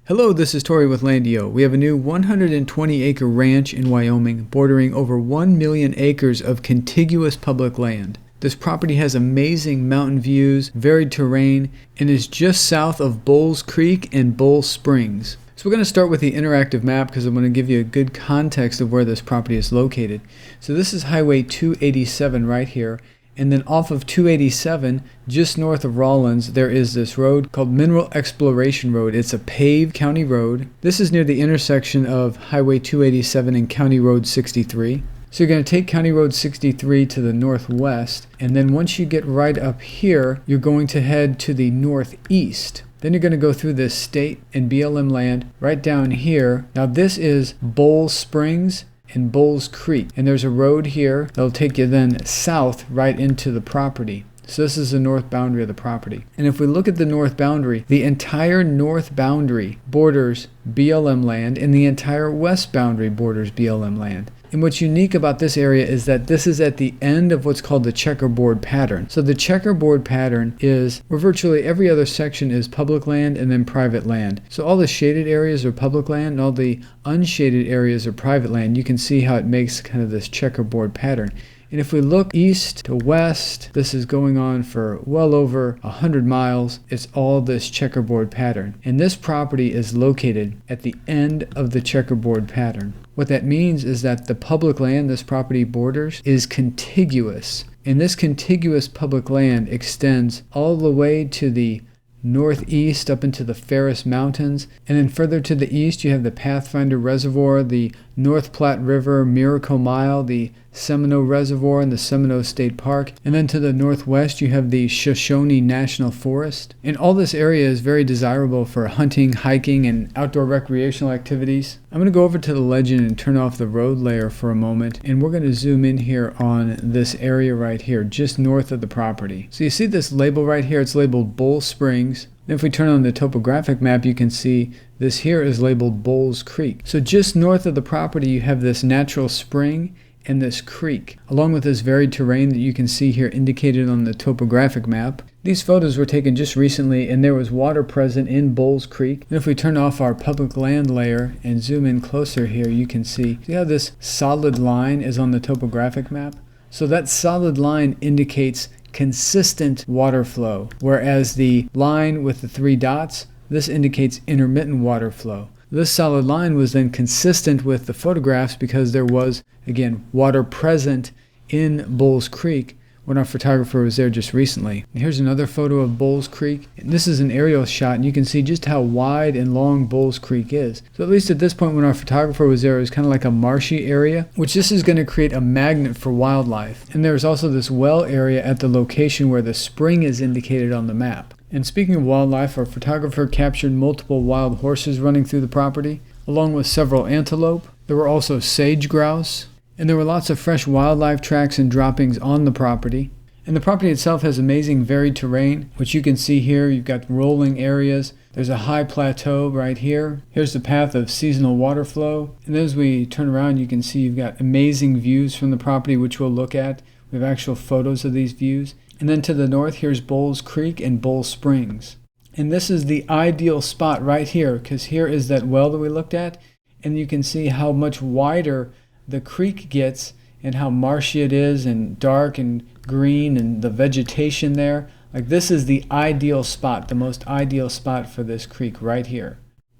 Hello, this is Tori with LANDiO. We have a new 120-acre ranch in Wyoming bordering over 1 million acres of contiguous public land. This property has amazing mountain views, varied terrain, and is just south of Bowles Creek and Bowles Springs. So we're going to start with the interactive map because I'm going to give you a good context of where this property is located. So this is Highway 287 right here. And then off of 287, just north of Rawlins, there is this road called Mineral Exploration Road. It's a paved county road. This is near the intersection of Highway 287 and County Road 63. So you're going to take County Road 63 to the northwest, and then once you get right up here, you're going to head to the northeast. Then you're going to go through this state and BLM land right down here. Now this is Bowles Springs and Bowles Creek, and there's a road here that'll take you then south right into the property. So this is the north boundary of the property. And if we look at the north boundary, the entire north boundary borders BLM land and the entire west boundary borders BLM land. And what's unique about this area is that this is at the end of what's called the checkerboard pattern. So the checkerboard pattern is where virtually every other section is public land and then private land. So all the shaded areas are public land and all the unshaded areas are private land. You can see how it makes kind of this checkerboard pattern. And if we look east to west, this is going on for well over 100 miles. It's all this checkerboard pattern. And this property is located at the end of the checkerboard pattern. What that means is that the public land this property borders is contiguous. And this contiguous public land extends all the way to the northeast up into the Ferris Mountains, and then further to the east you have the Pathfinder Reservoir, the North Platte River, Miracle Mile, the Seminoe Reservoir, and the Seminoe State Park, and then to the northwest you have the Shoshone National Forest. And all this area is very desirable for hunting, hiking, and outdoor recreational activities. I'm going to go over to the legend and turn off the road layer for a moment, and we're going to zoom in here on this area right here, just north of the property. So you see this label right here, it's labeled Bowles Springs. If we turn on the topographic map, you can see this here is labeled Bowles Creek. So just north of the property, you have this natural spring and this creek, along with this varied terrain that you can see here indicated on the topographic map. These photos were taken just recently, and there was water present in Bowles Creek. And if we turn off our public land layer and zoom in closer here, you can see how this solid line is on the topographic map? So that solid line indicates consistent water flow, whereas the line with the 3 dots, this indicates intermittent water flow. This solid line was then consistent with the photographs because there was, again, water present in Bowles Creek when our photographer was there just recently. And here's another photo of Bowles Creek. And this is an aerial shot, and you can see just how wide and long Bowles Creek is. So at least at this point when our photographer was there, it was kind of like a marshy area, which this is going to create a magnet for wildlife. And there's also this well area at the location where the spring is indicated on the map. And speaking of wildlife, our photographer captured multiple wild horses running through the property, along with several antelope. There were also sage grouse, and there were lots of fresh wildlife tracks and droppings on the property. And the property itself has amazing varied terrain, which you can see here. You've got rolling areas. There's a high plateau right here. Here's the path of seasonal water flow. And as we turn around, you can see you've got amazing views from the property, which we'll look at. We have actual photos of these views. And then to the north, here's Bowles Creek and Bowles Springs. And this is the ideal spot right here, because here is that well that we looked at. And you can see how much wider the creek gets and how marshy it is and dark and green and the vegetation there. Like, this is the ideal spot, the most ideal spot for this creek right here.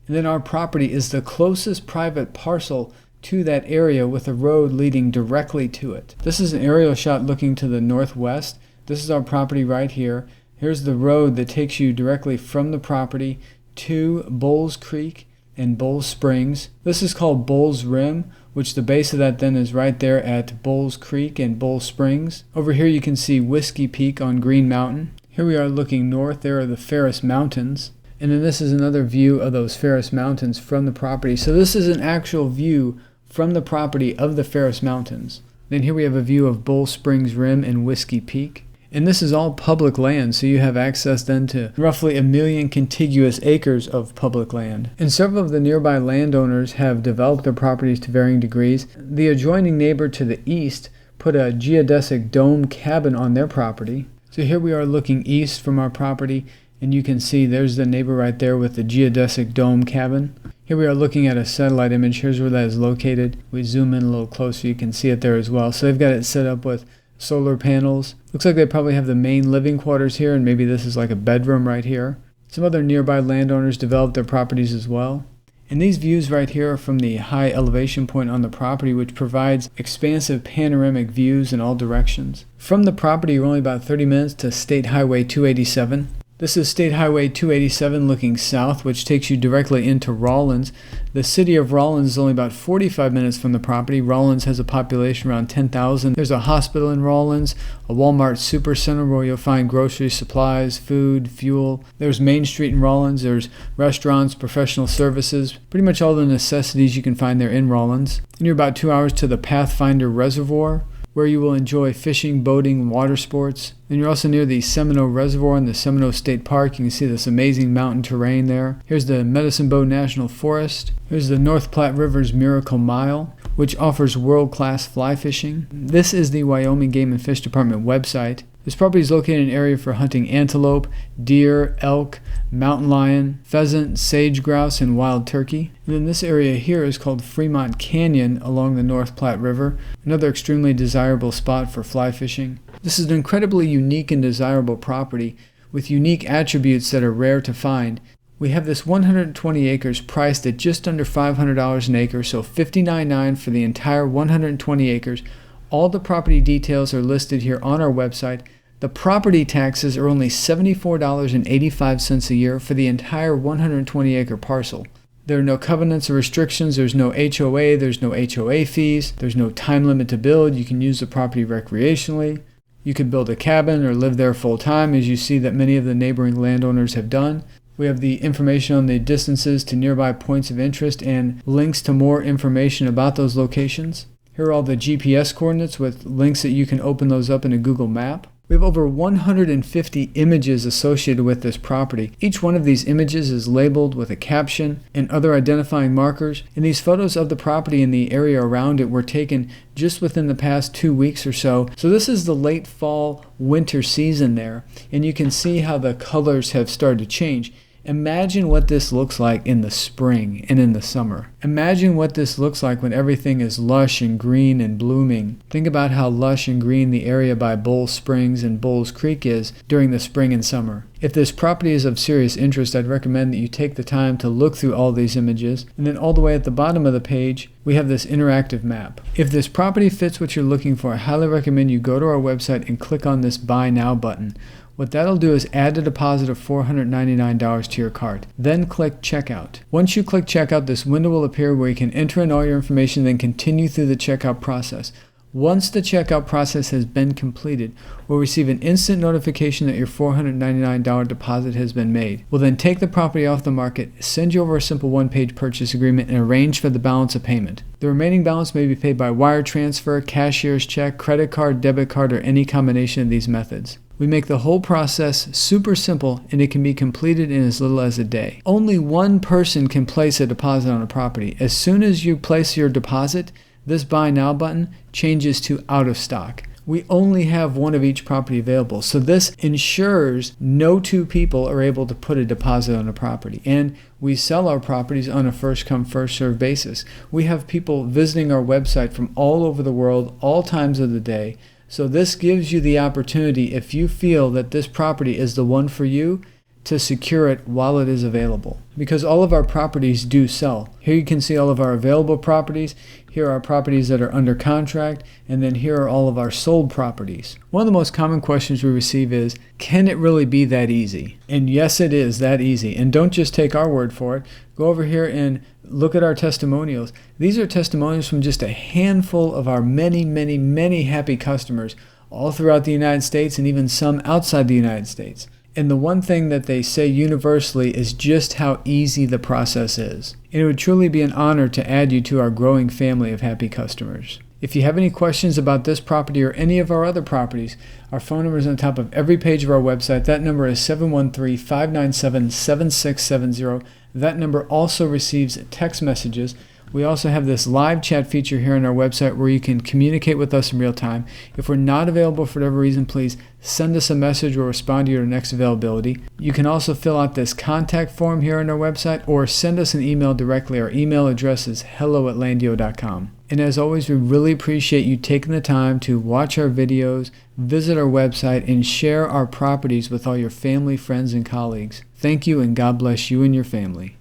And then our property is the closest private parcel to that area with a road leading directly to it. This is an aerial shot looking to the northwest. This is our property right here. Here's the road that takes you directly from the property to Bowles Creek and Bowles Springs. This is called Bowles Rim, which the base of that then is right there at Bowles Creek and Bowles Springs. Over here you can see Whiskey Peak on Green Mountain. Here we are looking north. There are the Ferris Mountains. And then this is another view of those Ferris Mountains from the property. So this is an actual view from the property of the Ferris Mountains. Then here we have a view of Bowles Springs Rim and Whiskey Peak. And this is all public land, so you have access then to roughly 1 million contiguous acres of public land. And several of the nearby landowners have developed their properties to varying degrees. The adjoining neighbor to the east put a geodesic dome cabin on their property. So here we are looking east from our property, And you can see there's the neighbor right there with the geodesic dome cabin. Here we are looking at a satellite image. Here's where that is located. We zoom in a little closer, you can see it there as well. So they've got it set up with solar panels. Looks like they probably have the main living quarters here, and maybe this is like a bedroom right here. Some other nearby landowners developed their properties as well. And these views right here are from the high elevation point on the property, which provides expansive panoramic views in all directions. From the property, you're only about 30 minutes to State Highway 287. This is State Highway 287 looking south, which takes you directly into Rawlins. The city of Rawlins is only about 45 minutes from the property. Rawlins has a population around 10,000. There's a hospital in Rawlins, a Walmart supercenter where you'll find grocery supplies, food, fuel. There's Main Street in Rawlins. There's restaurants, professional services, pretty much all the necessities you can find there in Rawlins. And you're about 2 hours to the Pathfinder Reservoir, where you will enjoy fishing, boating, and water sports. And you're also near the Seminoe Reservoir in the Seminoe State Park. You can see this amazing mountain terrain there. Here's the Medicine Bow National Forest. Here's the North Platte River's Miracle Mile, which offers world-class fly fishing. This is the Wyoming Game and Fish Department website. This property is located in an area for hunting antelope, deer, elk, mountain lion, pheasant, sage grouse, and wild turkey. And then this area here is called Fremont Canyon along the North Platte River, another extremely desirable spot for fly fishing. This is an incredibly unique and desirable property with unique attributes that are rare to find. We have this 120 acres priced at just under $500 an acre, so $59,900 for the entire 120 acres. All the property details are listed here on our website. The property taxes are only $74.85 a year for the entire 120 acre parcel. There are no covenants or restrictions. There's no HOA. There's no HOA fees. There's no time limit to build. You can use the property recreationally. You could build a cabin or live there full time, as you see that many of the neighboring landowners have done. We have the information on the distances to nearby points of interest and links to more information about those locations. Here are all the GPS coordinates with links that you can open those up in a Google map. We have over 150 images associated with this property. Each one of these images is labeled with a caption and other identifying markers. And these photos of the property and the area around it were taken just within the past 2 weeks or so. So this is the late fall, winter season there. And you can see how the colors have started to change. Imagine what this looks like in the spring and in the summer. Imagine what this looks like when everything is lush and green and blooming. Think about how lush and green the area by Bull Springs and Bulls Creek is during the spring and summer. If this property is of serious interest, I'd recommend that you take the time to look through all these images. And then all the way at the bottom of the page, we have this interactive map. If this property fits what you're looking for, I highly recommend you go to our website and click on this Buy Now button. What that'll do is add a deposit of $499 to your cart. Then click Checkout. Once you click Checkout, this window will appear where you can enter in all your information, then continue through the checkout process. Once the checkout process has been completed, we'll receive an instant notification that your $499 deposit has been made. We'll then take the property off the market, send you over a simple one-page purchase agreement, and arrange for the balance of payment. The remaining balance may be paid by wire transfer, cashier's check, credit card, debit card, or any combination of these methods. We make the whole process super simple, and it can be completed in as little as a day. Only one person can place a deposit on a property. As soon as you place your deposit, this Buy Now button changes to out of stock. We only have one of each property available, so this ensures no two people are able to put a deposit on a property. And we sell our properties on a first-come, first-served basis. We have people visiting our website from all over the world, all times of the day. So this gives you the opportunity, if you feel that this property is the one for you, to secure it while it is available. Because all of our properties do sell. Here you can see all of our available properties. Here are properties that are under contract. And then here are all of our sold properties. One of the most common questions we receive is, can it really be that easy? And yes, it is that easy. And don't just take our word for it. Go over here and look at our testimonials. These are testimonials from just a handful of our many, many, many happy customers all throughout the United States and even some outside the United States. And the one thing that they say universally is just how easy the process is. And it would truly be an honor to add you to our growing family of happy customers. If you have any questions about this property or any of our other properties, our phone number is on top of every page of our website. That number is 713-597-7670. That number also receives text messages. We also have this live chat feature here on our website where you can communicate with us in real time. If we're not available for whatever reason, please send us a message or respond to your next availability. You can also fill out this contact form here on our website or send us an email directly. Our email address is hello@landio.com. And as always, we really appreciate you taking the time to watch our videos, visit our website, and share our properties with all your family, friends, and colleagues. Thank you, and God bless you and your family.